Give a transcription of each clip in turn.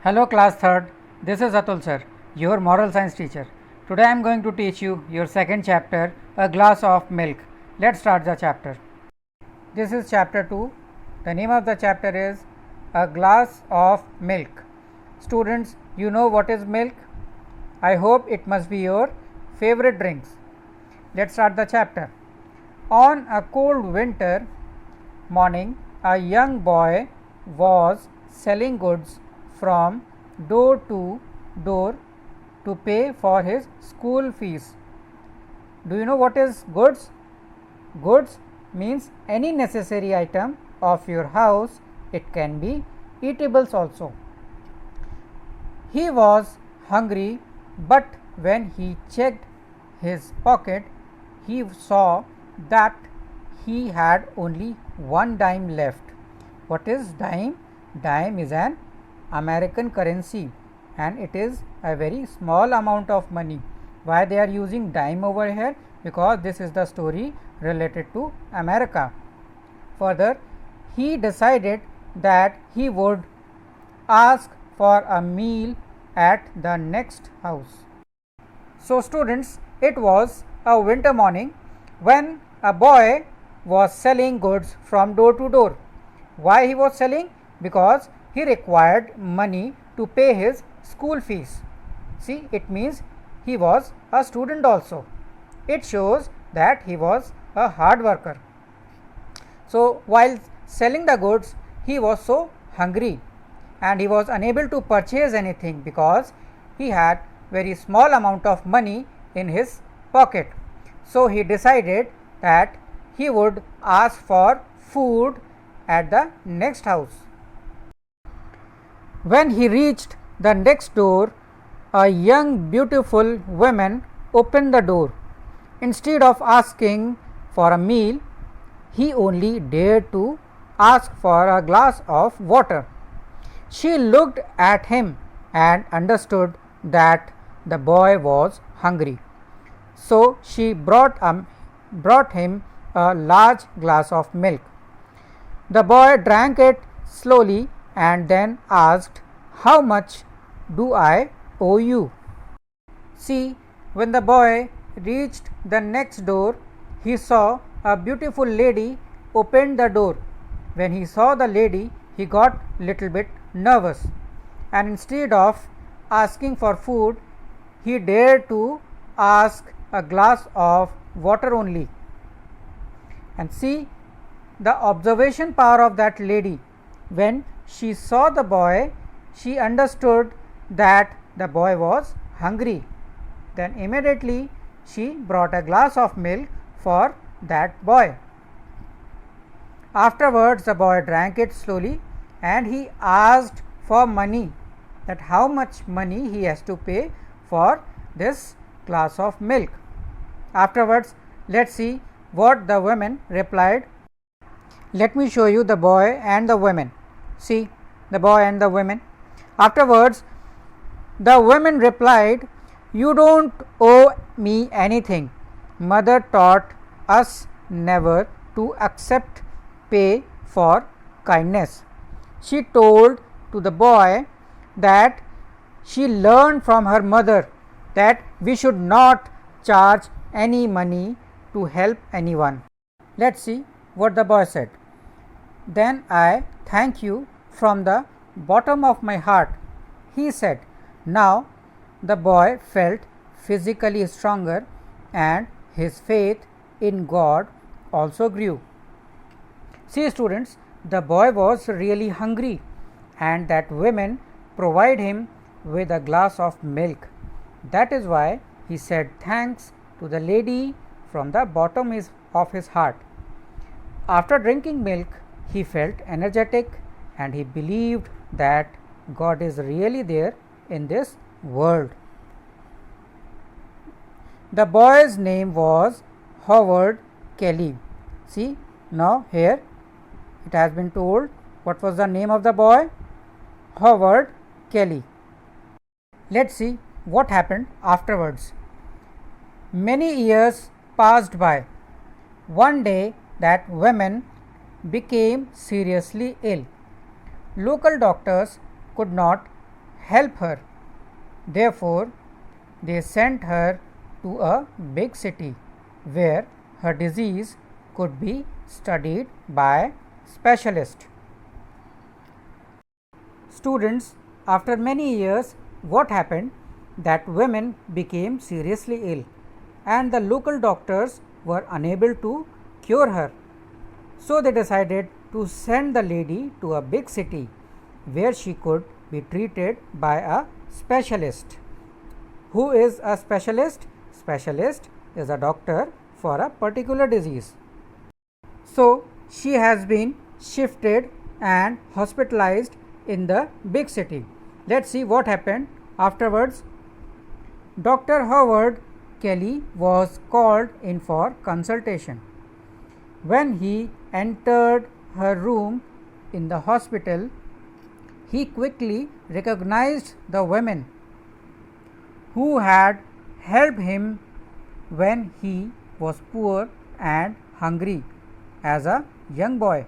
Hello class 3rd, this is Atul sir, your moral science teacher. Today I am going to teach you your second chapter, A Glass of Milk. Let's start the chapter. This is chapter 2. The name of the chapter is A Glass of Milk. Students, you know what is milk? I hope it must be your favorite drinks. Let's start the chapter. On a cold winter morning, a young boy was selling goods from door to door to pay for his school fees. Do you know what is goods? Goods means any necessary item of your house. It can be eatables also. He was hungry, but when he checked his pocket, he saw that he had only one dime left. What is dime? Dime is an American currency and it is a very small amount of money. Why they are using dime over here? Because this is the story related to America. Further, he decided that he would ask for a meal at the next house. So students, it was a winter morning when a boy was selling goods from door to door. Why he was selling? Because he required money to pay his school fees. See, it means he was a student also. It shows that he was a hard worker. So, while selling the goods, he was so hungry and he was unable to purchase anything because he had very small amount of money in his pocket. So, he decided that he would ask for food at the next house. When he reached the next door, a young beautiful woman opened the door. Instead of asking for a meal, he only dared to ask for a glass of water. She looked at him and understood that the boy was hungry. So she brought him a large glass of milk. The boy drank it slowly and then asked, "How much do I owe you?" See, when the boy reached the next door, he saw a beautiful lady open the door. When he saw the lady, he got little bit nervous and instead of asking for food, he dared to ask a glass of water only. And see the observation power of that lady. When she saw the boy, she understood that the boy was hungry. Then immediately she brought a glass of milk for that boy. Afterwards, the boy drank it slowly and he asked for money, that how much money he has to pay for this glass of milk. Afterwards, let's see what the woman replied. Let me show you the boy and the woman. See the boy and the women. Afterwards, the woman replied, "You don't owe me anything. Mother taught us never to accept pay for kindness." She told to the boy that she learned from her mother that we should not charge any money to help anyone. Let's see what the boy said. "Then I thank you from the bottom of my heart," he said. Now the boy felt physically stronger and his faith in God also grew. See students, the boy was really hungry and that woman provided him with a glass of milk. That is why he said thanks to the lady from the bottom of his heart. After drinking milk, he felt energetic and he believed that God is really there in this world. The boy's name was Howard Kelly. See, now here it has been told what was the name of the boy? Howard Kelly. Let's see what happened afterwards. Many years passed by. One day, that woman became seriously ill. Local doctors could not help her. Therefore, they sent her to a big city where her disease could be studied by specialists. Students, after many years, what happened? That women became seriously ill and the local doctors were unable to cure her. So they decided to send the lady to a big city where she could be treated by a specialist. Who is a specialist? Specialist is a doctor for a particular disease. So she has been shifted and hospitalized in the big city. Let's see what happened afterwards. Dr. Howard Kelly was called in for consultation. When he entered her room in the hospital, he quickly recognized the women who had helped him when he was poor and hungry as a young boy.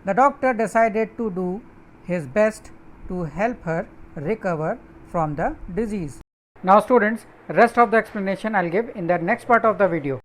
The doctor decided to do his best to help her recover from the disease. Now students, rest of the explanation I will give in the next part of the video.